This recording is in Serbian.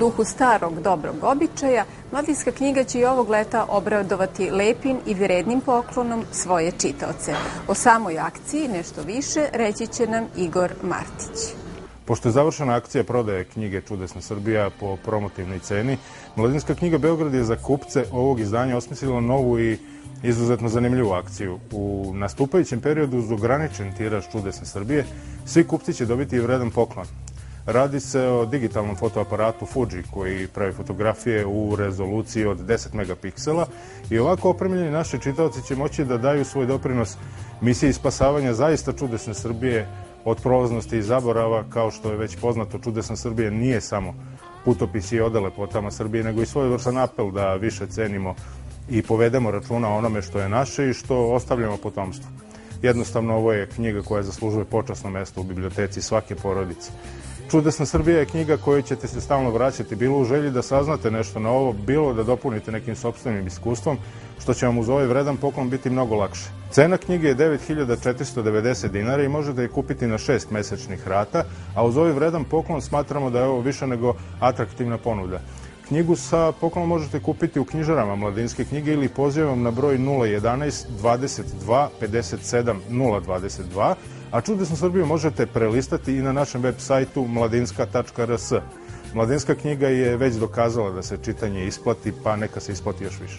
duhu starog dobrog običaja, Mladinska knjiga će i ovog leta obradovati lepim i vrednim poklonom svoje čitaoce. O samoj akciji nešto više reći će nam Igor Martić. Pošto je završena akcija prodaje knjige Čudesna Srbija po promotivnoj ceni, Mladinska knjiga Beograd je za kupce ovog izdanja osmislila novu i izuzetno zanimljivu akciju. U nastupajućem periodu uz ograničen tiraž Čudesne Srbije svi kupci će dobiti i vredan poklon. Radi se o digitalnom fotoaparatu Fuji koji pravi fotografije u rezoluciji od 10 megapiksela i ovako opremljeni naši čitaoci će moći da daju svoj doprinos misiji spasavanja zaista Čudesne Srbije od prolaznosti i zaborava. Kao što je već poznato, Čudesna Srbija nije samo putopis i ode lepotama Srbije, nego i svojevrstan apel da više cenimo i povedemo računa o onome što je naše i što ostavljamo potomstvu. Jednostavno, ovo je knjiga koja zaslužuje počasno mesto u biblioteci svake porodice. Čudesna Srbija je knjiga kojoj ćete se stalno vraćati, bilo u želji da saznate nešto novo, bilo da dopunite nekim sopstvenim iskustvom, što će vam uz ovaj vredan poklon biti mnogo lakše. Cena knjige je 9.490 dinara i možete je kupiti na 6 mesečnih rata, a uz ovaj vredan poklon smatramo da je ovo više nego atraktivna ponuda. Knjigu sa poklonom možete kupiti u knjižarama Mladinske knjige ili pozivom na broj 011 22 57 022, a Čudesnu Srbiju možete prelistati i na našem web sajtu mladinska.rs. Mladinska knjiga je već dokazala da se čitanje isplati, pa neka se isplati još više.